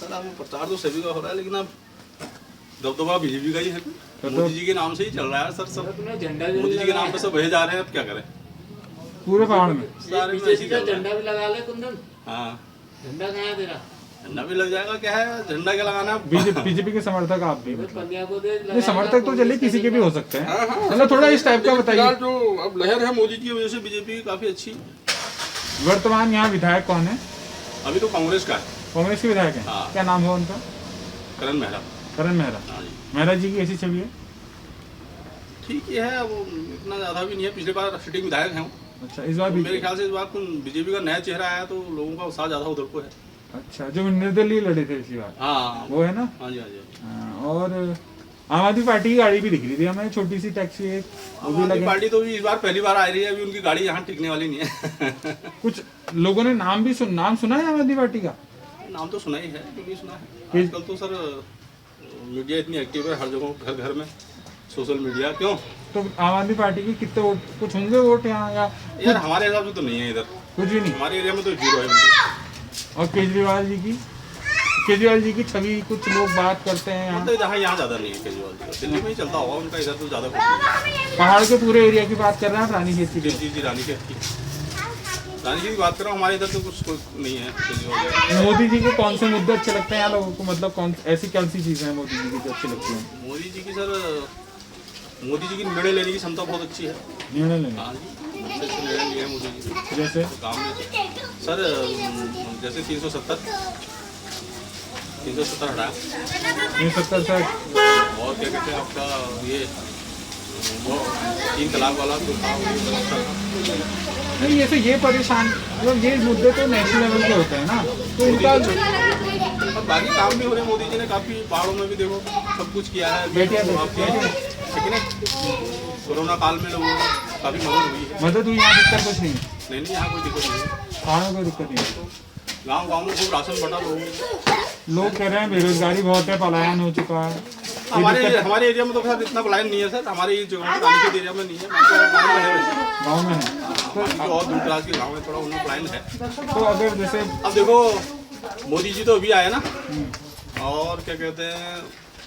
Sir अब प्रचार तो सभी का हो रहा है, लेकिन अब दबदबा बीजेपी का ही है। मोदी जी के नाम से ही चल रहा है सर, सब झंडा मोदी जी के नाम पे सब भे जा रहे हैं। अब क्या करें, पूरे पहाड़ में सारे में ऐसे बीजेपी ही का चल रहा झंडा भी लगा ले कुंदन। है। हाँ, झंडा कहाँ है तेरा? झंडा भी लग जाएगा, क्या है झंडा क्या लगाना है। बीजेपी के समर्थक आप भी मतलब पंजाब को दे नहीं, समर्थक तो चलिए किसी के भी हो सकते हैं। हाँ, हाँ, मतलब थोड़ा इस टाइप का बताइए। फिलहाल जो अब लहर है मोदी की वजह से बीजेपी की काफी अच्छी। वर्तमान यहाँ विधायक कौन है? अभी तो कांग्रेस का है, कांग्रेस के विधायक है। हाँ। क्या नाम है उनका? करण मेहरा। करण मेहरा। हाँ जी, मेहरा जी की ऐसी छवि है? ठीक ही है, अब इतना ज्यादा भी नहीं है। पिछले बार सिटिंग विधायक है वो। अच्छा, इस बार तो मेरे ख्याल से इस बार बीजेपी का नया चेहरा आया तो लोगों का उत्साह ज्यादा उधर को है। अच्छा, जो निर्दलीय लड़े थे पिछली बार हाँ वो है ना? हाँ जी, हाँ जी। हाँ, और आम आदमी पार्टी की गाड़ी भी दिख रही थी हमें, छोटी सी टैक्सी एक, वो भी आम आदमी लगे। पार्टी तो भी इस बार पहली बार आ रही है, अभी उनकी गाड़ी यहाँ टिकने वाली नहीं है। कुछ लोगों ने नाम सुना है आम आदमी पार्टी का? नाम तो सुना ही है, क्योंकि सुना है कि- आजकल तो सर मीडिया इतनी एक्टिव है, हर जगह घर घर में सोशल मीडिया। क्यों तो आम आदमी पार्टी के कितने वोट, कुछ होंगे वोट यहाँ या यार, हमारे हिसाब से तो नहीं है इधर, कुछ भी नहीं? हमारे एरिया में तो जीरो है उनकी। और केजरीवाल जी की छवि कुछ लोग बात करते हैं यहाँ, मतलब यहाँ ज्यादा नहीं है केजरीवाल जी का, दिल्ली में ही चलता होगा उनका, इधर तो ज्यादा कुछ नहीं है। पहाड़ के पूरे एरिया की बात कर रहे हैं, रानी खेत की। जी जी, रानी खेत की बात कर रहा हूँ। हमारे इधर तो कुछ नहीं है केजरीवाल। मोदी जी को कौन से मुद्दे अच्छे लगते हैं यहाँ लोगों को? मतलब ऐसी कौन सी चीजें हैं मोदी जी की जो अच्छी लगती हैं? मोदी जी की सर, मोदी जी की निर्णय लेने की क्षमता बहुत अच्छी है। निर्णय लेने हाँ जी, अच्छे अच्छे निर्णय लिए हैं मोदी जी जैसे काम में सर। जैसे 370 हटाया, 70 से और क्या कहते हैं आपका ये वो 3 तलाक वाला जो था वो गलत था। नहीं, ऐसे ये परेशान मतलब ये मुद्दे तो नेशनल लेवल के होते हैं ना, तो इनका और बाकी काम भी हो रहे हैं। मोदी जी ने काफी पहाड़ों में भी देखो सब कुछ किया है। बेटियां तो आपके लेकिन कोरोना काल में लोगों को काफी मदद हुई है। मदद हुई, यहाँ दिक्कत कुछ नहीं है, नहीं यहाँ कोई दिक्कत नहीं है। पहाड़ में कोई दिक्कत नहीं है। गाँव गाँव में खूब राशन बटा लोगों को। लोग कह रहे हैं बेरोजगारी बहुत है, पलायन हो चुका है। हमारे एरिया में तो खैर इतना पलायन नहीं है सर, हमारे ये जगह रानी एरिया में नहीं है, गाँव में है बाकी और दूर दराज के गाँव में थोड़ा उनमें पलायन है। तो अगर जैसे अब देखो मोदी जी तो अभी आए ना, और क्या कहते हैं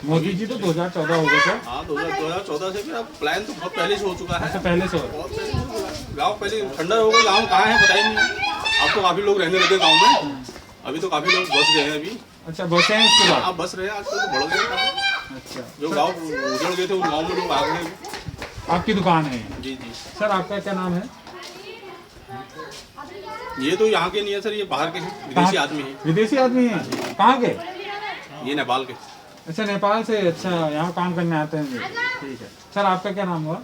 मोदी जी तो 2014 हो गए थे। हाँ 2014 से फिर अब प्लान तो बहुत पहले से हो चुका है। अच्छा, पहले से हो। बहुत पहले से हो चुका है। गाँव पहले ठंडा हो गया, गाँव कहाँ है पता ही नहीं। अब तो काफी लोग रहने लगे गाँव में, अभी तो काफी लोग बस गए हैं अभी। अच्छा, बसे हैं उसके बाद? आप बस रहे हैं आजकल तो बढ़ गए काफी। अच्छा, जो गाँव उजड़ गए थे उन गाँव में लोग आ गए। आपकी दुकान है ये? जी जी सर, आपका क्या नाम है? ये तो यहाँ के नहीं है सर, ये बाहर के हैं, विदेशी आदमी है। विदेशी आदमी है? कहाँ के? ये नेपाल के। अच्छा, नेपाल से। अच्छा, यहाँ काम करने आते हैं ये। ठीक है सर, आपका क्या नाम हुआ?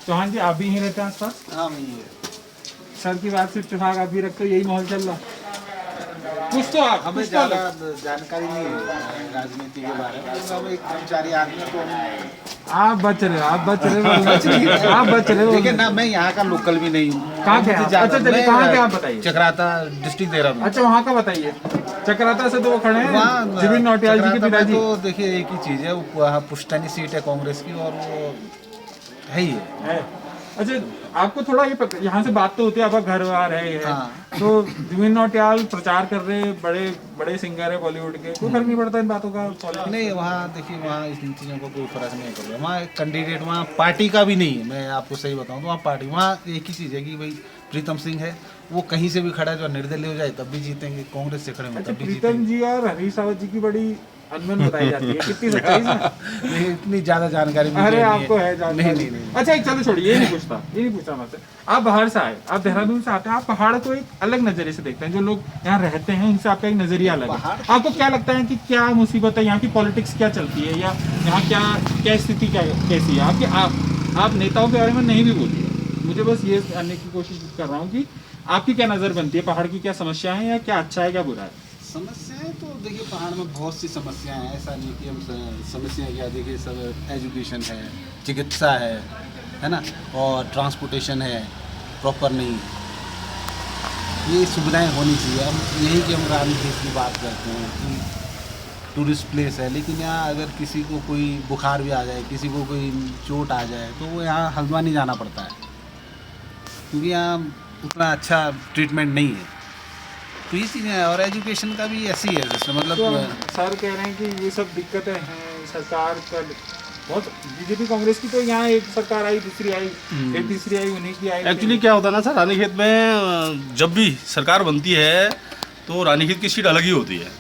चौहान जी, आप भी यहीं रहते हैं आसपास? हाँ मैं ये सर की बात सिर्फ चुनाव आप भी रखते हो, यही माहौल चल रहा? कुछ तो आप हमें कुछ तो ज़्यादा अलग। जानकारी नहीं है राजनीति के बारे में, लेकिन हम एक कर्मचारी आदमी को आप बच रहे हो, आप बच रहे हो, आप बच रहे हो। देखिए ना, मैं यहाँ का लोकल भी नहीं हूँ। कहाँ के आप? अच्छा, चलिए कहाँ के आप बताइए। चक्राता डिस्ट्रिक्ट देहरादून। अच्छा, वहाँ का बताइए। चक्राता से तो वो खड़े हैं वहाँ जुबिन नौटियाल जी के चक्राता में पिताजी। तो देखिए एक ही चीज़ है, वहाँ पुश्तैनी सीट है कांग्रेस की, और वो है ही है। अच्छा, आपको थोड़ा ये यहाँ से बात तो होती है, आपका घर बार है ये। हाँ। तो जुबिन नौटियाल प्रचार कर रहे हैं, बड़े बड़े सिंगर है बॉलीवुड के, कोई फर्क नहीं पड़ता इन बातों का? नहीं, वहाँ देखिए, वहाँ इन चीज़ों को कोई फर्क नहीं पड़ेगा। वहाँ एक कैंडिडेट वहाँ पार्टी का भी नहीं है, मैं आपको सही बताऊँ तो। वहाँ पार्टी, वहाँ एक ही चीज़ है कि भाई प्रीतम सिंह है, वो कहीं से भी खड़ा है, जो निर्दलीय हो जाए तब भी जीतेंगे, कांग्रेस से खड़े हों अच्छा, तब भी प्रीतम जीतेंगे। जी और हरीश रावत जी की बड़ी अनबन बताई जाती है, कितनी सच्चाई है? नहीं, इतनी ज़्यादा जानकारी मुझे अरे नहीं आपको है जानकारी? नहीं नहीं। अच्छा, एक चलो छोड़िए, ये नहीं पूछता मैं आपसे। आप बाहर से आए, आप देहरादून से आते हैं, आप पहाड़ को एक अलग नजरिए से देखते हैं, जो लोग यहाँ रहते हैं उनसे आपका एक नजरिया अलग है। आपको क्या लगता है कि क्या मुसीबत है, यहाँ की पॉलिटिक्स क्या चलती है, या यहाँ क्या स्थिति कैसी है आपकी? आप नेताओं के बारे में नहीं भी बोलिए, मुझे बस ये जानने की कोशिश कर रहा हूँ कि आपकी क्या नजर बनती है, पहाड़ की क्या समस्या है, या क्या अच्छा है क्या बुरा है? समस्याएं तो देखिए, पहाड़ में बहुत सी समस्याएं हैं, ऐसा नहीं कि हम समस्याएं क्या, देखिए सब एजुकेशन है, चिकित्सा है ना, और ट्रांसपोर्टेशन है प्रॉपर नहीं, ये सुविधाएं होनी चाहिए। हम यही कि हम रानी खेत की बात करते हैं कि टूरिस्ट प्लेस है, लेकिन यहाँ अगर किसी को कोई बुखार भी आ जाए, किसी को कोई चोट आ जाए, तो वो यहाँ हल्द्वानी जाना पड़ता है, क्योंकि यहाँ उतना अच्छा ट्रीटमेंट नहीं है। तो ये चीज़ें हैं, और एजुकेशन का भी ऐसी है सिस्टम, तो मतलब सर कह रहे हैं कि ये सब दिक्कतें हैं सरकार का बहुत। बीजेपी कांग्रेस की तो यहाँ एक सरकार आई, दूसरी आई, फिर तीसरी आई, उन्हीं की आई। एक्चुअली क्या होता है ना सर, रानीखेत में जब भी सरकार बनती है तो रानीखेत की सीट अलग ही होती है,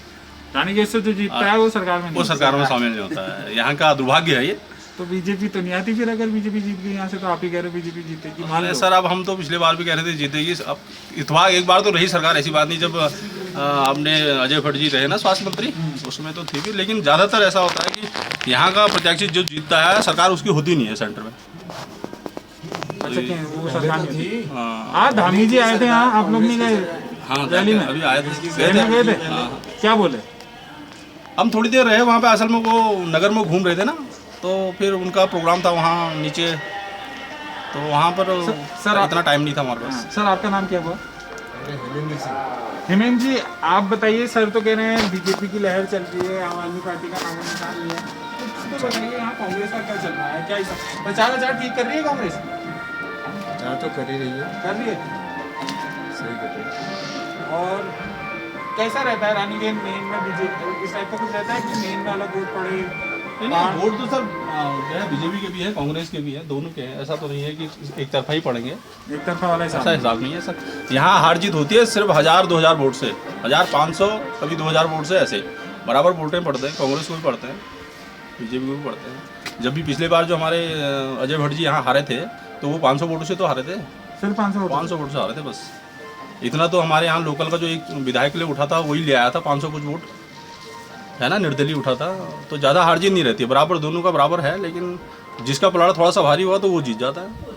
रानीखेत से जो जीतता है वो सरकार में वो नहीं। सरकार में शामिल नहीं होता है। यहाँ का दुर्भाग्य है ये। तो बीजेपी तो नहीं आती फिर, अगर बीजेपी जीत गई यहाँ से तो आप ही कह रहे हो बीजेपी जीतेगी, मान लो। सर अब हम तो पिछले बार भी कह रहे थे जीतेगी, अब इतफाक एक बार तो रही सरकार, ऐसी बात नहीं। जब आपने अजय भट्ट जी रहे ना स्वास्थ्य मंत्री, उसमें तो थी भी, लेकिन ज़्यादातर ऐसा होता है कि यहाँ का प्रत्याशी जो जीतता है सरकार उसकी होती नहीं है सेंटर में। अच्छा क्या वो सरकार में थी? हाँ आज धामी जी आए थे यहाँ, आप लोग नहीं गए? हाँ, रैली में अभी आए थे, गए थे? क्या बोले? हम थोड़ी देर रहे वहाँ पे, असल में वो नगर में घूम रहे थे ना, तो फिर उनका प्रोग्राम था वहाँ नीचे, तो वहाँ पर सर इतना टाइम नहीं था हमारे पास। सर आपका नाम क्या हुआ? हेमेंद्र जी, आप बताइए। सर तो कह रहे हैं बीजेपी की लहर चल रही है, आम आदमी पार्टी का नाम निशान नहीं है, कुछ तो बताइए यहाँ कांग्रेस का क्या चल रहा है, क्या प्रचार ठीक कर रही है कांग्रेस? तो कर ही रही है, कर रही है, सही कर रही है। और कैसा रहता है रानीखेत मेन में बीजेपी इस टाइप का कुछ रहता है कि मेन में अलग वोट पड़े? नहीं, वोट तो सर जो है बीजेपी के भी है, कांग्रेस के भी है, दोनों के हैं। ऐसा तो नहीं है कि एक तरफा ही पड़ेंगे, एक तरफा वाला ऐसा हिसाब नहीं है सर। यहाँ हार जीत होती है सिर्फ 1000-2000 वोट से, 1500 कभी 2000 वोट से, ऐसे बराबर वोटें पड़ते हैं। कांग्रेस को भी पड़ते हैं, बीजेपी को भी पड़ते हैं। जब भी पिछले बार जो हमारे अजय भट्ट जी यहाँ हारे थे तो वो 500 वोटों से तो हारे थे, सिर्फ 500 वोट से हारे थे बस। इतना तो हमारे यहाँ लोकल का जो एक विधायक के लिए उठा था वही ले आया था 500 कुछ वोट, है ना, निर्दलीय उठा था। तो ज़्यादा हार जीत नहीं रहती है, बराबर दोनों का बराबर है, लेकिन जिसका पलड़ा थोड़ा सा भारी हुआ तो वो जीत जाता है।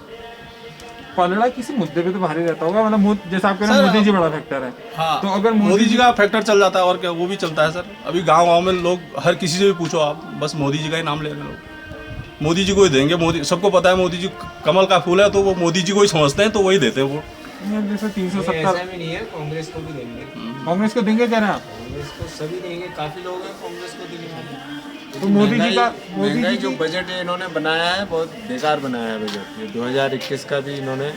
पलड़ा किसी मुद्दे पे तो भारी रहता होगा, मतलब जैसा आप कह रहे हैं मोदी जी बड़ा फैक्टर है। हाँ, तो अगर मोदी जी का फैक्टर चल जाता है और क्या, वो भी चलता है सर। अभी गांव में लोग हर किसी से भी पूछो आप, बस मोदी जी का ही नाम ले रहे हैं लोग, मोदी जी को ही देंगे। मोदी, सबको पता है मोदी जी कमल का फूल है, तो वो मोदी जी को ही समझते हैं, तो वही देते हैं वो। जैसे 370 ऐसा भी नहीं है, कांग्रेस को भी देंगे, कांग्रेस को देंगे कह रहे हैं आप? कांग्रेस को सभी देंगे, काफी लोग हैं कांग्रेस को देने वाले। तो मोदी जी का महंगाई जो बजट इन्होंने बनाया है बहुत बेकार बनाया है बजट। ये 2021 का भी इन्होंने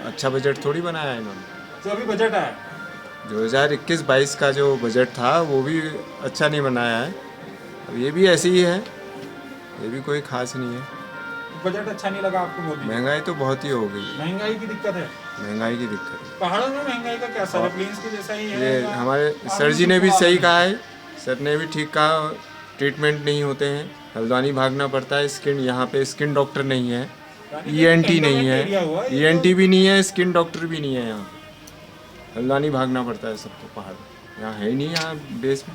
अच्छा बजट थोड़ी बनाया है इन्होंने। जो अभी बजट आया 2021-22 का जो बजट था वो भी अच्छा नहीं बनाया है। अब ये भी ऐसे ही है, ये भी कोई खास नहीं है। बजट अच्छा नहीं लगा आपको मोदी? महंगाई तो बहुत ही हो गई, महंगाई की दिक्कत है, महंगाई की दिक्कत है। पहाड़ों में महंगाई का क्या असर है? प्लेन्स के जैसा ही है? ये या हमारे सर जी ने भी सही कहा है, सर ने भी ठीक कहा, ट्रीटमेंट नहीं होते हैं, हल्द्वानी भागना पड़ता है। स्किन, यहाँ पे स्किन डॉक्टर नहीं है, ENT नहीं है, ENT भी नहीं है, स्किन डॉक्टर भी नहीं है यहाँ पे। हल्द्वानी भागना पड़ता है सबको, पहाड़ यहाँ है ही नहीं, यहाँ देश में।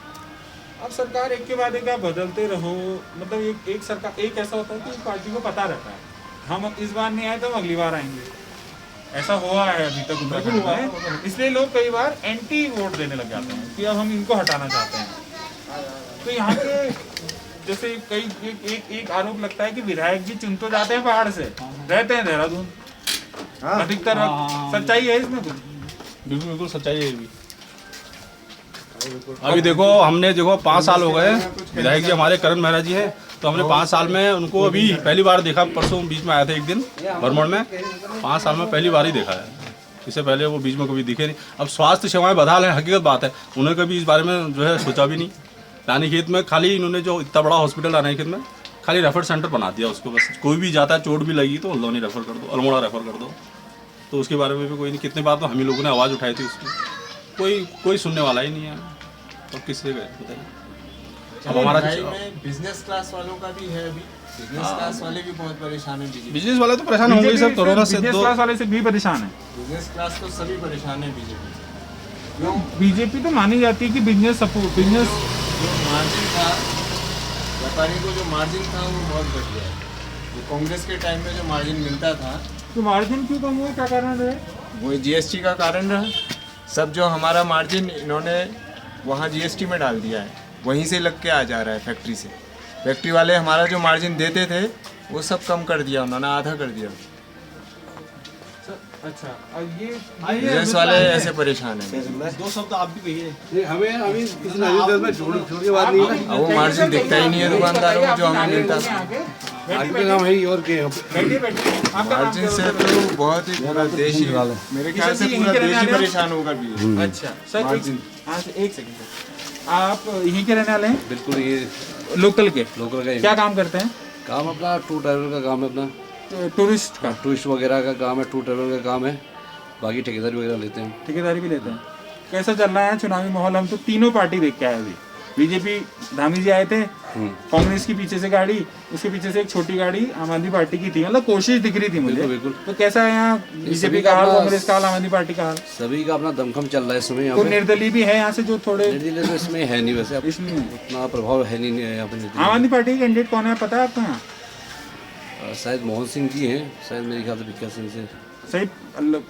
अब सरकार एक के बाद एक आप बदलते रहो, मतलब एक सरकार, एक ऐसा होता है कि पार्टी को पता रहता है हम इस बार नहीं आए तो हम अगली बार आएंगे। ऐसा हुआ है अभी तक उत्तराखंड में, इसलिए लोग कई बार एंटी वोट देने लग जाते हैं कि अब हम इनको हटाना चाहते हैं। तो यहाँ के जैसे कई एक आरोप लगता है कि विधायक जी चुन तो जाते हैं पहाड़ से, रहते हैं देहरादून अधिकतर वक्त। सच्चाई है इसमें कुछ? बिल्कुल बिल्कुल सच्चाई है ये भी। अभी देखो, हमने 5 साल हो गए, विधायक जी हमारे करण मेहरा जी हैं, तो हमने 5 साल में उनको अभी पहली बार देखा। परसों बीच में आया था एक दिन भ्रमण में, 5 साल में पहली बार ही देखा है, इससे पहले वो बीच में कभी दिखे नहीं। अब स्वास्थ्य सेवाएं बदहाल है, हकीकत बात है, उन्होंने कभी इस बारे में जो है सोचा भी नहीं। रानीखेत में खाली इन्होंने जो इतना बड़ा हॉस्पिटल रानीखेत में खाली रेफर सेंटर बना दिया उसको, बस कोई भी जाता है चोट भी लगी तो हल्द्वानी रेफर कर दो, अल्मोड़ा रेफर कर दो। तो उसके बारे में भी कोई नहीं, कितने बार तो हम ही लोगों ने आवाज़ उठाई थी उसमें, कोई सुनने वाला ही नहीं है। तो किससे गए बताइए। अब हमारा बिजनेस क्लास वालों का भी है, अभी बिजनेस क्लास वाले भी बहुत परेशान है। बिजनेस वाले तो परेशान होंगे सर, कोरोना से। बिजनेस क्लास वाले से भी परेशान है, बिजनेस क्लास तो सभी परेशान है बीजेपी से। क्यों? बीजेपी तो मानी जाती है कि बिजनेस सपोर्ट, बिजनेस जो मार्जिन था, व्यापारी को जो मार्जिन था वो बहुत घट गया है। जो कांग्रेस के टाइम में जो मार्जिन मिलता था, तो मार्जिन क्यों कम हुआ, क्या कारण रहे? वो GST का कारण रहा। सब जो हमारा मार्जिन इन्होंने वहाँ GST में डाल दिया है, वहीं से लग के आ जा रहा है फैक्ट्री से। फैक्ट्री वाले हमारा जो मार्जिन देते थे वो सब कम कर दिया उन्होंने, आधा कर दिया। अच्छा, और ये बिजनेस वाले ऐसे परेशान हैं। 2 शब्द आप भी कहिए। हमें अभी किसी में छोड़ के बात नहीं है। अब वो मार्जिन दिखता ही नहीं है दुकानदारों को जो हमें मिलता था। बैठिए काम है ही और क्या बैठिए बैठिए। आपका नाम मार्जिन क्या से है? तो बहुत ही पूरा देश ही मेरे ख्याल से किशन जी, पूरा इनके देश रहने ही वाले हो? परेशान होगा भी। अच्छा सर मार्जिन। एक सेकंड सर, आप यहीं के रहने वाले हैं? बिल्कुल ये लोकल के? लोकल का क्या काम करते हैं? काम अपना टूर ड्राइवर का काम है, अपना टूरिस्ट का? टूरिस्ट वगैरह का काम है, टूर ड्राइवर का काम है, बाकी ठेकेदारी वगैरह लेते हैं। ठेकेदारी भी लेते हैं। कैसा चल रहा है चुनावी माहौल? हम तो तीनों पार्टी देख के आए अभी। बीजेपी धामी जी आए थे, कांग्रेस की पीछे से गाड़ी, उसके पीछे से एक छोटी गाड़ी आम आदमी पार्टी की थी, मतलब कोशिश दिख रही थी मुझे। बिल्कुल। तो कैसा है यहाँ बीजेपी का हाल, कांग्रेस का हाल, आम आदमी पार्टी का हाल? सभी का अपना दमखम चल रहा है इसमें। यहाँ कोई पे निर्दलीय भी है यहाँ से जो थोड़े? निर्दलीय तो इसमें है नहीं, वैसे अब इसलिए उतना प्रभाव है नहीं यहाँ पे निर्दलीय। आम आदमी पार्टी के कैंडिडेट कौन है पता है आपको यहाँ? शायद मोहन सिंह जी हैं, शायद मेरे ख्याल से भिक्खा सिंह से। सही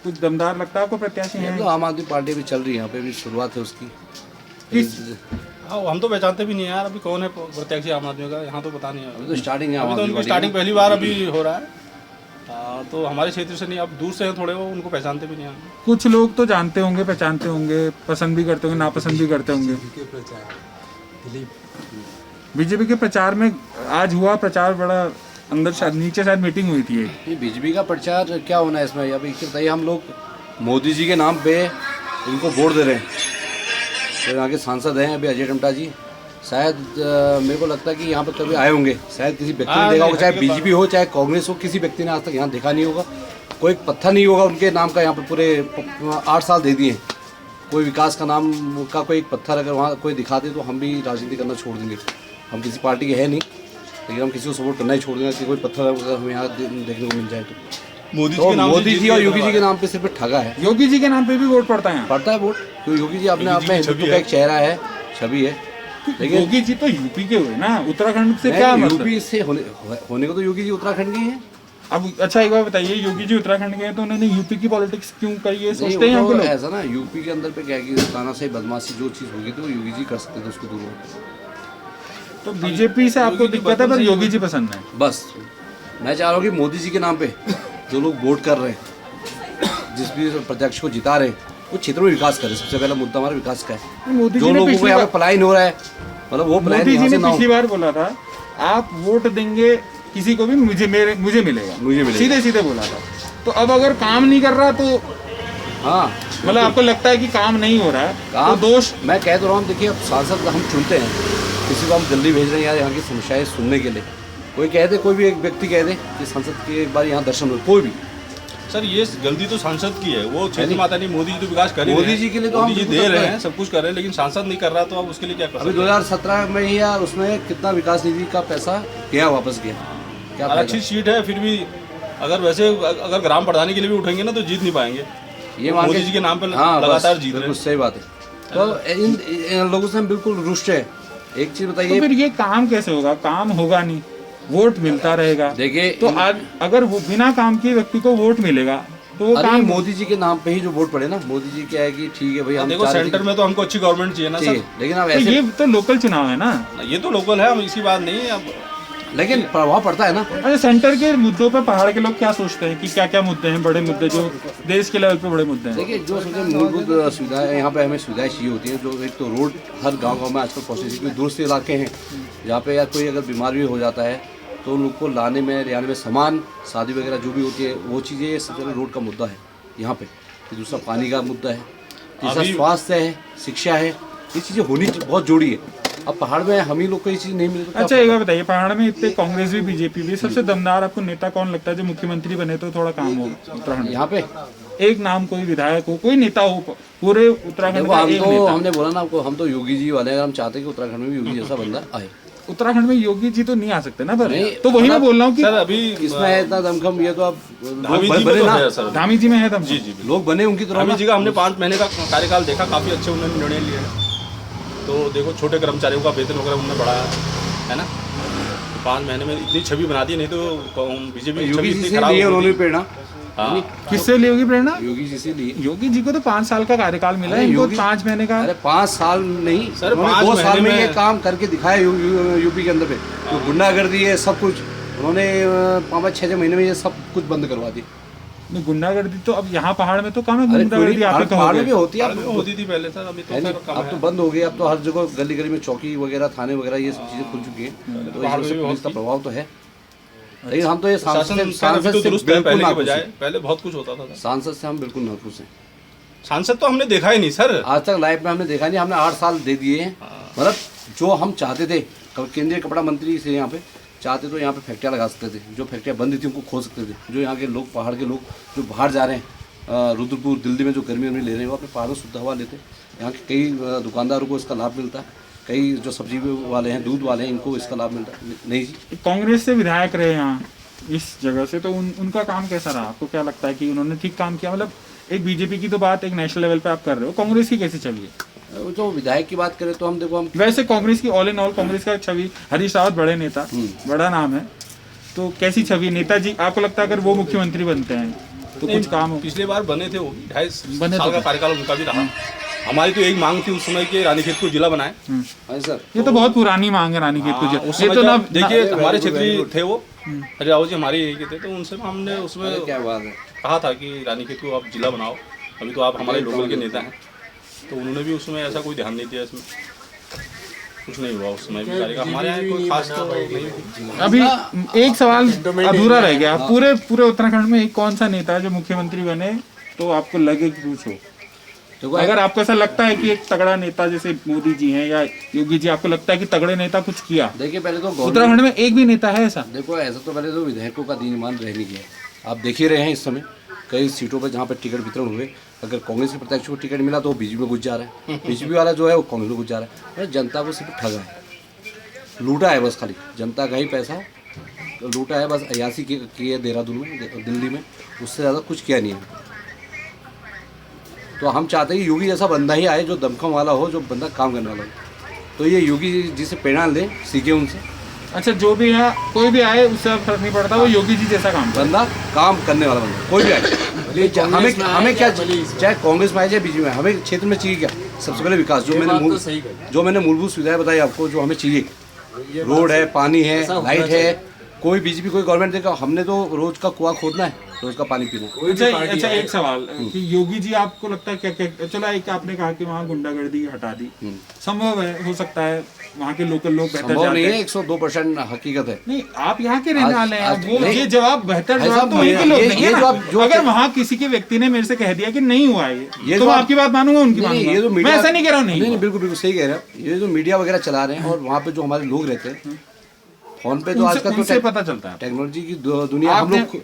कुछ दमदार लगता है आपको प्रत्याशी ये है? तो आम आदमी पार्टी भी चल रही है, यहाँ पे भी शुरुआत है उसकी। हाँ, हम तो पहचानते भी नहीं है यार अभी कौन है प्रत्याशी आम आदमी का, यहाँ तो पता नहीं है अभी तो स्टार्टिंग है आम अभी तो आदमी उनकी पार्टी स्टार्टिंग पहली बार अभी हो रहा है। तो हमारे क्षेत्र से नहीं, अब दूर से हैं थोड़े, वो उनको पहचानते भी नहीं हैं। कुछ लोग तो जानते होंगे, पहचानते होंगे, पसंद भी करते होंगे, नापसंद भी करते होंगे। बीजेपी के प्रचार में आज हुआ प्रचार, बड़ा अंदर शायद नीचे शायद मीटिंग हुई थी एक। ये बीजेपी का प्रचार क्या होना है इसमें? अभी बताइए, हम लोग मोदी जी के नाम पे इनको वोट दे रहे हैं। तो यहाँ के सांसद हैं अभी अजय टमटा जी, शायद मेरे को लगता है कि यहाँ पे कभी आए होंगे, शायद किसी व्यक्ति ने देखा होगा, चाहे बीजेपी हो चाहे कांग्रेस हो, किसी व्यक्ति ने आज तक यहाँ देखा नहीं होगा। कोई पत्थर नहीं होगा उनके नाम का यहाँ पे, पूरे 8 साल दे दिए। कोई विकास का नाम का कोई एक पत्थर अगर वहाँ कोई दिखा दे तो हम भी राजनीति करना छोड़ देंगे। हम किसी पार्टी के है नहीं, लेकिन हम किसी को सपोर्ट करना ही छोड़ देंगे कि कोई पत्थर अगर हमें यहाँ देखने को मिल जाए तो। मोदी जी और योगी जी के नाम पे सिर्फ ठगा है। योगी जी के नाम पे भी वोट पड़ता है यहाँ? पड़ता है वोट, क्योंकि योगी जी अपने आप में हिंदुत्व का एक चेहरा है, छवि है। लेकिन योगी जी तो यूपी के हुए ना, उत्तराखंड से नहीं, क्या मतलब? यूपी से होने को तो योगी जी उत्तराखंड के हैं। अब अच्छा एक बार बताइए, योगी जी उत्तराखंड के हैं तो उन्होंने यूपी की पॉलिटिक्स क्यों करी है? सोचते हैं यहाँ के लोग? ऐसा ना, यूपी के अंदर पे क्या है कि तानाशाही बदमाशी जो चीज़ होगी तो योगी जी कर सकते थे, उसको दूर हो। तो बीजेपी से आपको दिक्कत है पर योगी जी पसंद है? बस मैं चाह रहा हूँ कि मोदी जी के नाम पे जो लोग वोट कर रहे हैं, जिस भी प्रत्यक्ष को जिता रहे हैं, वो क्षेत्र में विकास करें। सबसे पहला मुद्दा हमारा विकास का है। मोदी जो जी ने लोगों को पिछली यहाँ पे बार पलायन हो रहा है, मतलब वो पलायन मोदी जी यहाँ ने से ना हो। पिछली बार बोला था आप वोट देंगे किसी को भी मुझे मिलेगा, मुझे मिलेगा। सीधे सीधे बोला था। तो अब अगर काम नहीं कर रहा तो हाँ, मतलब आपको लगता है कि काम नहीं हो रहा है तो काम दोष? मैं कह तो रहा हूँ, देखिए अब सांसद हम चुनते हैं, किसी को हम दिल्ली भेज रहे हैं यार यहाँ की समस्याएं सुनने के लिए। कोई कह दे, कोई भी एक व्यक्ति कह दे कि सांसद के एक बार यहाँ दर्शन हो, कोई भी। सर ये गलती तो सांसद की है, वो क्षेत्र माता नहीं, मोदी जी तो विकास कर ही मोदी रहे हैं। जी के लिए तो हम मोदी जी बिल्कुल दे कर रहे रहे हैं, हैं। सब कुछ कर रहे हैं, लेकिन सांसद नहीं कर रहा तो अब उसके लिए क्या कर अभी सकते हैं? 2017 में ही यार उसमें कितना विकास निधि का पैसा गया, वापस गया, क्या और अच्छी सीट है, फिर भी अगर वैसे अगर ग्राम प्रधानी के लिए भी उठेंगे ना तो जीत नहीं पाएंगे। ये मान मोदी जी के नाम पे हाँ, लगातार बस, जीत रहे बिल्कुल हैं। सही बात है। तो इन लोगों से हम बिल्कुल रुष्ट है। एक चीज तो बताइए, फिर ये काम कैसे होगा? काम होगा नहीं, वोट मिलता रहेगा। देखिए तो आज अगर वो बिना काम के व्यक्ति को वोट मिलेगा तो वो अरे काम मोदी जी के नाम पे ही जो वोट पड़े ना, मोदी जी क्या है कि ठीक है भाई हम देखो चाह रहे थे सेंटर में तो हमको अच्छी गवर्नमेंट चाहिए ना चाहिए, सर। लेकिन अब तो ऐसे ये तो लोकल चुनाव है ना, ये तो लोकल है, हम इसकी बात नहीं है। अब लेकिन प्रभाव पड़ता है ना। अच्छा सेंटर के मुद्दों पे पहाड़ के लोग क्या सोचते हैं कि क्या क्या मुद्दे हैं, बड़े मुद्दे जो देश के लेवल पे बड़े मुद्दे हैं? देखिए जो सोचे मूलभूत सुविधाएं यहाँ पे हमें सुविधाएं चाहिए होती हैं। जो एक तो रोड हर गांव में आजकल पहुँचे, क्योंकि दूर से इलाके हैं जहाँ पे यार कोई अगर बीमार भी हो जाता है तो उन लोग को लाने में, ले आने में, सामान, शादी वगैरह जो भी होती है वो चीज़ें, सबसे पहले रोड का मुद्दा है यहाँ पे। फिर दूसरा पानी का मुद्दा है, तीसरा स्वास्थ्य है, शिक्षा है, ये चीज़ें होनी बहुत जरूरी है। अब पहाड़ में हम ही लोग को ये चीज़ नहीं मिली तो क्या अच्छा एक बार बताइए, पहाड़ में इतने कांग्रेस भी बीजेपी भी, सबसे दमदार आपको नेता कौन लगता है जो मुख्यमंत्री बने तो थोड़ा काम हो उत्तराखंड में? यहाँ पे एक नाम, कोई विधायक हो, कोई नेता हो पूरे उत्तराखंड देखो, का हम एक तो नेता। हमने बोला ना आपको, हम तो योगी जी वाले हैं। अगर हम चाहते हैं कि उत्तराखंड में भी योगी जैसा बंदा आए, उत्तराखंड में योगी जी तो नहीं आ सकते ना पर, नहीं, तो वही मैं बोल रहा हूँ कि सर अभी इसमें है इतना दमखम, ये तो आप धामी लोग जी बने में तो ना, है सर। धामी जी में है दम। जी जी लोग बने उनकी तरह धामी ना। जी का हमने 5 महीने का कार्यकाल देखा, काफी अच्छे उन्होंने निर्णय लिए हैं। तो देखो छोटे कर्मचारियों का वेतन वगैरह उन्होंने बढ़ाया है ना, 5 महीने में इतनी छवि बना दी, नहीं तो बीजेपी की छवि योगी जी इतनी से खराब लिए हो उन्होंने गई। प्रेरणा, हाँ किससे ली होगी प्रेरणा? योगी जी से लिए। योगी जी को तो 5 साल का कार्यकाल मिला है, अरे इनको योगी- 5 महीने का। अरे 5 साल नहीं सर, उन्होंने 5 2 साल महीने में ये में- काम करके दिखाया यूपी के अंदर पे। तो गुंडागर्दी है, सब कुछ उन्होंने 5-6 महीने में ये सब कुछ बंद करवा दी। नहीं, गुंडागर्दी तो अब यहाँ पहाड़ में तो कम है अरे गुंडागर्दी, पूरी आप ही पहाड़ में भी कहोगे। होती है, पहाड़ में होती थी पहले सर, अभी तो है खैर नहीं, कम अब तो है। बंद हो गई। अब तो हर जगह गली गली में चौकी वगैरह, थाने वगैरह, ये सब चीजें खुल चुकी हैं। तो पहाड़ में इसमें भी पुलिस का बहुत प्रभाव तो है। लेकिन हम तो ये शासन सांसद अभी तो से दुरुस्त है बिल्कुल पहले के नाखुश बजाय, हैं। पहले बहुत कुछ होता था। सांसद से हम बिल्कुल नाखुश हैं। सांसद तो हमने देखा ही नहीं सर। आज तक लाइफ में हमने देखा नहीं, हमने 8 साल दे दिए हैं। मतलब जो हम चाहते थे, केंद्रीय कपड़ा मंत्री से यहाँ पे चाहते तो यहाँ पे फैक्ट्रियाँ लगा सकते थे, जो फैक्ट्रियाँ बंद थी उनको खोल सकते थे। जो यहाँ के लोग, पहाड़ के लोग जो बाहर जा रहे हैं, रुद्रपुर दिल्ली में जो गर्मी में ले रहे हैं, वो अपने पहाड़ में शुद्ध हवा लेते हैं। यहाँ के कई दुकानदारों को इसका लाभ मिलता है, कई जो सब्जी वाले हैं, दूध वाले हैं, इनको इसका लाभ मिलता है। नहीं जी, कांग्रेस से विधायक रहे यहाँ इस जगह से, तो उनका काम कैसा रहा? आपको क्या लगता है कि उन्होंने ठीक काम किया? मतलब एक बीजेपी की तो बात एक नेशनल लेवल पे आप कर रहे हो, कांग्रेस की कैसी छवि है? जो विधायक की बात करें तो हम देखो, हम वैसे कांग्रेस की ऑल इन ऑल कांग्रेस का छवि, हरीश रावत बड़े नेता, बड़ा नाम है, तो कैसी छवि नेताजी? आपको लगता है अगर वो मुख्यमंत्री बनते हैं तो कुछ काम हो? पिछले बार बने थे वो, 2.5 बने साल तो का कार्यकाल उनका भी रहा। हमारी तो एक मांग थी उस समय के रानीखेत को जिला बनाए। हाँ सर, ये तो बहुत पुरानी मांग है रानीखेत को। उस ये समय तो ना जब देखिए हमारे क्षेत्रीय थे वो, हरी रावत जी हमारे यही के थे, तो उनसे हमने उसमें क्या बात है। कहा था कि रानीखेत को आप जिला बनाओ, अभी तो आप हमारे लोकल के नेता हैं। तो उन्होंने भी उसमें ऐसा कोई ध्यान नहीं दिया, इसमें कुछ नहीं हुआ उस समय भी कार्यकाल हमारे यहाँ कोई खास तो नहीं हुई। अभी एक सवाल अधूरा रह गया, पूरे उत्तराखंड में एक कौन सा नेता है जो मुख्यमंत्री बने तो आपको लगे कि कुछ हो? देखो, अगर आपको ऐसा लगता है कि एक तगड़ा नेता जैसे मोदी जी हैं या योगी जी, आपको लगता है कि तगड़े नेता कुछ किया, देखिए पहले तो उत्तराखंड में एक भी नेता है ऐसा? देखो ऐसा तो पहले तो विधायकों का दीनमान रह नहीं गया। आप देख ही रहे हैं इस समय कई सीटों पर जहाँ पर टिकट वितरण हुए, अगर कांग्रेस के प्रत्याशी को टिकट मिला तो वो बीजेपी में घुस जा रहा है, बीजेपी वाला जो है वो कांग्रेस में घुस जा रहा है। जनता को सिर्फ ठगा है, लूटा है बस, खाली जनता का ही पैसा लूटा है बस। अयासी की है देहरादून में, दिल्ली में, उससे ज़्यादा कुछ किया नहीं है। तो हम चाहते हैं कि योगी जैसा बंदा ही आए जो दमखम वाला हो, जो बंदा काम करने वाला हो। तो ये योगी जी से प्रेरणा लें, सीखे उनसे। अच्छा, जो भी है कोई भी आए उससे फर्क नहीं पड़ता, वो योगी जी जैसा काम करे। बंदा काम करने वाला बंदा कोई भी आए। हमें क्या, चाहे कांग्रेस में आए चाहे बीजेपी में, हमें क्षेत्र में चाहिए क्या? सबसे पहले विकास, जो मैंने मूलभूत सुविधाएं बताई आपको, जो हमें चाहिए, रोड है, पानी है, लाइट है। कोई बीजेपी कोई गवर्नमेंट देगा, हमने तो रोज का कुआं खोदना है, रोज का पानी पीना है। अच्छा, एक सवाल कि योगी जी आपको लगता है क्या चला, एक आपने कहा कि वहाँ गुंडागर्दी हटा दी, संभव है, हो सकता है वहाँ के लोकल लोग बेहतर संभव नहीं जानते है, हैं। 102% हकीकत है। नहीं, आप यहाँ के रहने वाले हैं, आज- वो नहीं। ये जवाब बेहतर भाई जवाब साहब, तो वहीं के लोग ये- नहीं ये है ना। जवाब जो- अगर वहाँ किसी के व्यक्ति ने मेरे से कह दिया कि नहीं हुआ ये तो मैं जवाब- आपकी बात मानूंगा, उनकी नहीं, ये मानूंगा। जो मैं मीडिया, ऐसा नहीं कह रहा हूँ नहीं नहीं, हुआ। बिल्कुल बिल्कुल सही कह रहे हैं। ये जो मीडिया वगैरह चला रहे हैं और वहाँ पे जो हमारे लोग रहते हैं, फोन पे तो उनसे- आजकल उनसे तो पता चलता है। टेक्नोलॉजी की दुनिया, हम लोग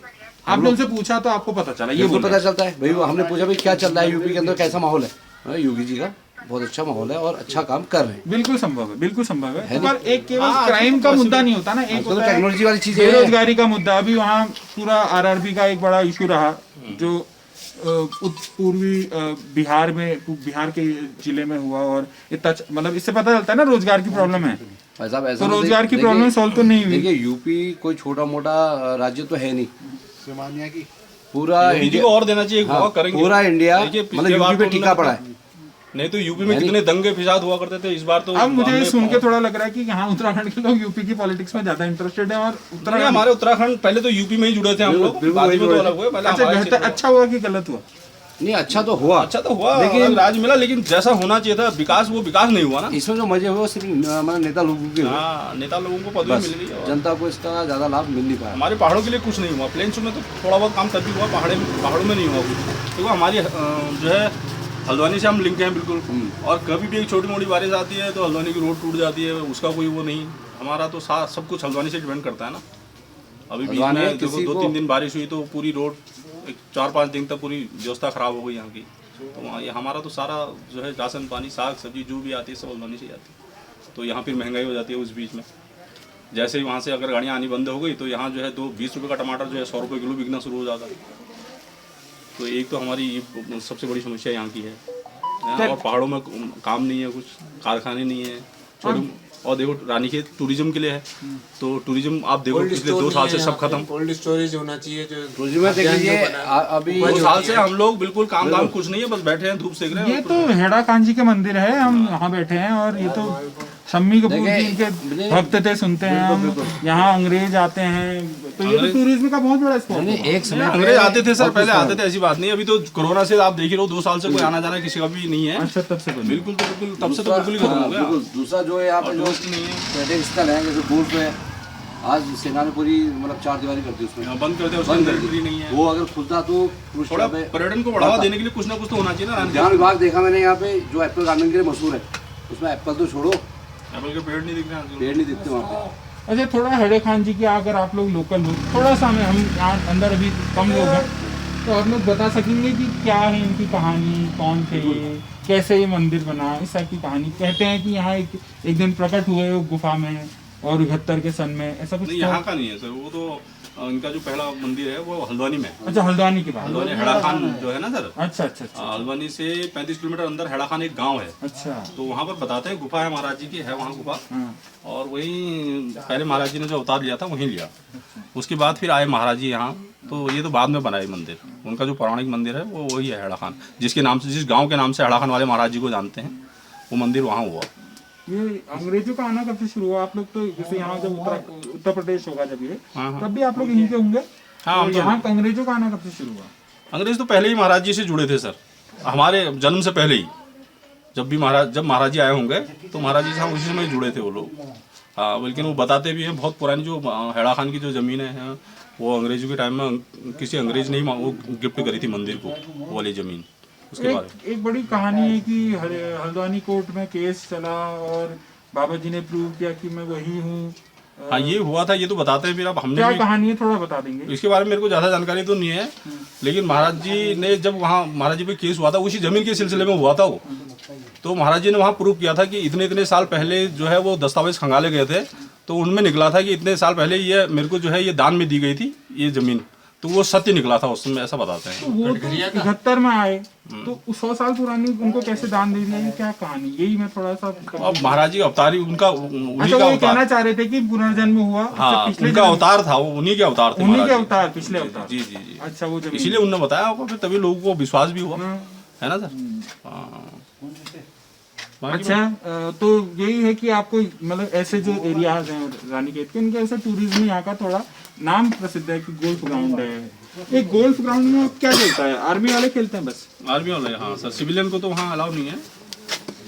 आपने उनसे पूछा तो आपको पता चला, ये बिल्कुल बोल पता चलता है। भाई हमने पूछा भाई क्या चल रहा है यूपी के अंदर, कैसा माहौल है? हाँ, योगी जी का बहुत अच्छा माहौल है और अच्छा काम कर रहे हैं। बिल्कुल संभव है, बिल्कुल संभव है। है पर एक केवल क्राइम का मुद्दा नहीं होता ना, एक आजकल तो होता है टेक्नोलॉजी वाली चीजें हैं। बेरोजगारी का मुद्दा। अभी वहाँ पूरा आरआरबी का एक बड़ा इशू रहा, जो पूर्वी बिहार में, बिहार के जिले में हुआ, और इतना मतलब इससे पता चलता है ना रोजगार की प्रॉब्लम है। भाई साहब, ऐसा तो मत रोजगार की देखिए- प्रॉब्लम सॉल्व तो नहीं हुई। देखिए यूपी कोई छोटा मोटा राज्य तो है नहीं, पूरा योगी जी इंडिया, को और देना चाहिए, हाँ, और करेंगे। पूरा इंडिया देखिए, पिछले मतलब बार यूपी पे तो टीका उन्होंने- पड़ा है। नहीं तो यूपी में कितने दंगे फिसाद हुआ करते थे, इस बार तो अब मुझे ये हमने- सुन के थोड़ा लग रहा है कि यहाँ उत्तराखंड के लोग यूपी की पॉलिटिक्स में ज्यादा इंटरेस्टेड हैं, और नहीं, उत्तराखंड हमारे उत्तराखंड पहले तो यूपी में ही जुड़े थे हम लोग, बिल्कुल बाद वही में तो जुड़े अलग हुए, पहले अच्छा हमारे बेहतर, क्षेत्र में- अच्छा हुआ कि गलत हुआ? नहीं, अच्छा तो हुआ, अच्छा तो हुआ, लेकिन- लेकिन राज मिला, लेकिन जैसा होना चाहिए था विकास, वो विकास नहीं हुआ ना। इसमें जो मजे हुए वो सिर्फ मतलब नेता लोगों के हुए। हाँ, नेता लोगों को पदवी बस मिल रही है, और जनता को इसका ज्यादा लाभ मिल नहीं पाया। हमारे पहाड़ों के लिए कुछ नहीं हुआ। प्लेन्स में तो थोड़ा बहुत काम तभी हुआ, पहाड़ों में नहीं हुआ कुछ। देखो हमारी जो है हल्द्वानी से हम लिंक हैं बिल्कुल, और कभी भी एक छोटी मोटी बारिश आती है तो हल्द्वानी की रोड टूट जाती है, उसका कोई वो नहीं। हमारा तो सब कुछ हल्द्वानी से डिपेंड करता है ना। अभी बीच हल्द्वानी में देखो किसी 2-3 दिन बारिश हुई तो पूरी रोड 4-5 दिन तक पूरी व्यवस्था खराब हो गई यहाँ की। तो वहाँ ये हमारा तो सारा जो है राशन पानी, साग सब्जी जो भी आती है सब हल्द्वानी से ही आती है। तो यहाँ फिर महंगाई हो जाती है उस बीच में। जैसे ही वहाँ से अगर गाड़ियाँ आनी बंद हो गई तो यहाँ जो है 20 रुपये का टमाटर जो है 100 रुपये किलो बिकना शुरू हो जाता है। तो एक तो हमारी ये सबसे बड़ी समस्या यहाँ की है। और पहाड़ों में काम नहीं है, कुछ कारखाने नहीं है छोटे। और देखो रानीखेत टूरिज्म के लिए है, तो टूरिज्म आप देखो पिछले 2 साल से सब खत्म। कोल्ड स्टोरेज होना चाहिए जो टूरिज्म में देख लीजिए अभी 2 साल से हम लोग बिल्कुल काम धाम कुछ नहीं है, बस बैठे हैं धूप सेक रहे ये हैं। तो हेड़ा कांजी के मंदिर है, हम यहाँ बैठे हैं, और ये तो शम्मी कपूर जी देखिए, इनके भक्त थे, सुनते हैं हम। यहाँ अंग्रेज आते हैं, तो ये तो टूरिज्म का बहुत बड़ा स्पॉट है। एक समय अंग्रेज आते थे सर, पहले आते थे, ऐसी बात नहीं। अभी तो कोरोना से आप देख ही रहो 2 साल से कोई आना जाना किसी का भी नहीं है। अच्छा, तब से बंद। बिल्कुल, तो बिल्कुल तब से तो बिल्कुल ही खत्म हो गया। बिल्कुल दूसरा जो है यहाँ पे जो दोस्त नहीं है। पर्यटक स्थल है जैसे बुर्ज है, आज सेना ने पूरी मतलब चार दीवारी कर दी उसमें, यहाँ बंद कर दिया, उसके बंद अंदर कर दी। एंट्री नहीं है। वो अगर खुलता तो पुरुष थोड़ा पे पर्यटन को बढ़ावा देने के लिए कुछ ना कुछ तो होना चाहिए ना। उद्यान विभाग देखा मैंने यहाँ पे जो एप्पल गार्डन के लिए मशहूर है, उसमें एप्पल तो छोड़ो, एप्पल के पेड़ नहीं दिख रहे हैं। पेड़ नहीं दिखते वहाँ पे। अच्छा, थोड़ा हेडे खान जी की अगर आप लोग लोकल हो, थोड़ा सा हमें, हम यहाँ अंदर अभी कम लोग हैं, तो आप लोग बता सकेंगे कि क्या है इनकी कहानी, कौन थे ये, कैसे ये मंदिर बना, इस टाइप की कहानी। कहते हैं कि यहाँ एक दिन प्रकट हुए वो गुफा में और 71 के सन में, ऐसा कुछ नहीं, यहाँ का नहीं है सर, वो तो इनका जो पहला मंदिर है वो हल्द्वानी में। अच्छा, हल्द्वानी की बात। हल्द्वानी हेड़ा खान जो है ना सर, अच्छा अच्छा अच्छा हल्द्वानी से 35 किलोमीटर अंदर हेड़ा खान एक गांव है। अच्छा। तो वहाँ पर बताते हैं गुफा है महाराज जी की, है वहाँ गुफा। हाँ। और वहीं पहले महाराज जी ने जो अवतार लिया था वहीं लिया, उसके बाद फिर आए महाराज जी यहाँ। तो ये तो बाद में बनाए मंदिर, उनका जो पौराणिक मंदिर है वो वही है हेड़ा खान, जिसके नाम से, जिस गांव के नाम से हेड़ा खान वाले महाराज जी को जानते हैं, वो मंदिर वहाँ हुआ। ये अंग्रेजों का आना कब से शुरू हुआ? आप लोग तो जैसे यहाँ जब उत्तर प्रदेश होगा जब ये, हाँ। तब भी आप लोग यहीं के होंगे। हाँ, हम तो तो यहाँ अंग्रेजों का आना कब से शुरू हुआ? अंग्रेज तो पहले ही महाराज जी से जुड़े थे सर, हमारे जन्म से पहले ही। जब महाराज जी आए होंगे तो महाराज जी से हम उसी समय जुड़े थे वो लोग। हाँ, लेकिन वो बताते भी हैं बहुत पुरानी जो हेड़ा खान की जो ज़मीन है वो अंग्रेजों के टाइम में किसी अंग्रेज ने ही वो गिफ्ट करी थी मंदिर को, वो वाली ज़मीन। उसके बारे में एक बड़ी कहानी है कि हल्द्वानी कोर्ट में केस चला और बाबा जी ने प्रूव किया कि मैं वही हूँ। हाँ, ये हुआ था, ये तो बताते हैं। फिर अब हमने क्या भी कहानी है, थोड़ा बता देंगे? इसके बारे में मेरे को ज़्यादा जानकारी तो नहीं है, लेकिन महाराज जी ने जब वहाँ महाराज जी पे केस हुआ था, उसी ज़मीन के सिलसिले में हुआ था वो। तो महाराज जी ने वहाँ प्रूव किया था कि इतने इतने साल पहले जो है वो दस्तावेज खंगाले गए थे, तो उनमें निकला था कि इतने साल पहले ये मेरे को जो है ये दान में दी गई थी ये ज़मीन। तो वो सत्य निकला था उस समय, ऐसा बताते हैं। तो वो तो 71 में आए, तो 100 साल पुरानी उनको कैसे दान दे दिया, ये क्या कहानी? यही मैं थोड़ा सा। अब महाराज जी अवतार ही उनका, उन्हीं अच्छा, का वो कहना अवतार। चाह रहे थे कि पुनर्जन्म हुआ। हाँ, पिछले उनका अवतार था वो, उन्हीं के अवतार थे उन्हीं के महाराज जी। अवतार, पिछले अवतार। जी जी जी। अच्छा, वो जमीन। इसलिए उन्होंने बताया होगा, फिर तभी लोगों को विश्वास भी हुआ, हाँ। है ना सर। हाँ। बाकी अच्छा, तो यही है कि आपको मतलब ऐसे जो एरियाज हैं रानीखेत के, इनके ऐसे टूरिज्म में यहाँ का थोड़ा नाम प्रसिद्ध है कि गोल्फ ग्राउंड है। एक गोल्फ ग्राउंड में क्या चलता है? आर्मी वाले खेलते हैं बस? आर्मी वाले, हाँ सर, सिविलियन को तो वहाँ अलाउ नहीं है।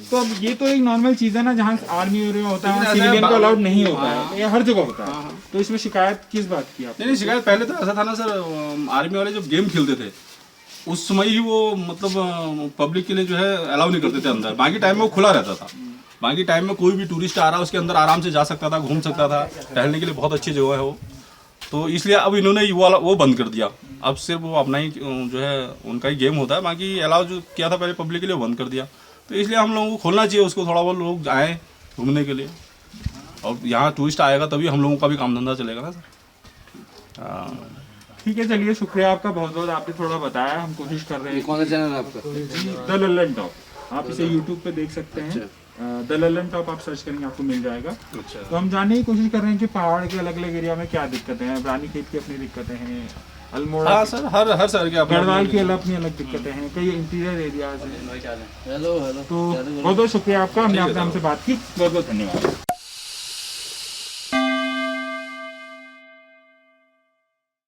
तो अब ये तो एक नॉर्मल चीज है ना, जहाँ आर्मी होता है सिविलियन को अलाउड नहीं होता है, ये हर जगह होता है। तो इसमें शिकायत किस बात की आप? नहीं, शिकायत पहले तो ऐसा था ना सर, आर्मी वाले जब गेम खेलते थे उस समय ही वो मतलब पब्लिक के लिए जो है अलाउ नहीं करते थे अंदर। बाकी टाइम में वो खुला रहता था, बाकी टाइम में कोई भी टूरिस्ट आ रहा है उसके अंदर आराम से जा सकता था, घूम सकता था, टहलने के लिए बहुत अच्छी जगह है वो। तो इसलिए अब इन्होंने वो बंद कर दिया। अब सिर्फ वो अपना ही जो है उनका ही गेम होता है, बाकी अलाउ जो किया था पहले पब्लिक के लिए वो बंद कर दिया। तो इसलिए हम लोगों को खोलना चाहिए उसको, थोड़ा बहुत लोग आए घूमने के लिए। और यहाँ टूरिस्ट आएगा तभी हम लोगों का भी काम धंधा चलेगा ना सर। हाँ, ठीक है, चलिए, शुक्रिया आपका बहुत बहुत, आपने थोड़ा बताया, हम कोशिश कर रहे ये हैं। कौन सा चैनल है आपका? द ललन टॉप, आप इसे यूट्यूब पे देख सकते हैं। द ललन टॉप आप सर्च करेंगे आपको मिल जाएगा। अच्छा। तो हम जानने की कोशिश कर रहे हैं कि पहाड़ के अलग अलग एरिया में क्या दिक्कतें हैं। रानीखेत की अपनी दिक्कतें हैं, अल्मोड़ा, हाँ सर, हर शहर के गढ़वाल की अपने अपनी अलग दिक्कतें हैं, कई इंटीरियर एरियाज हैं। Hello hello. तो बहुत बहुत शुक्रिया आपका, हमने आपसे बात की, बहुत बहुत धन्यवाद।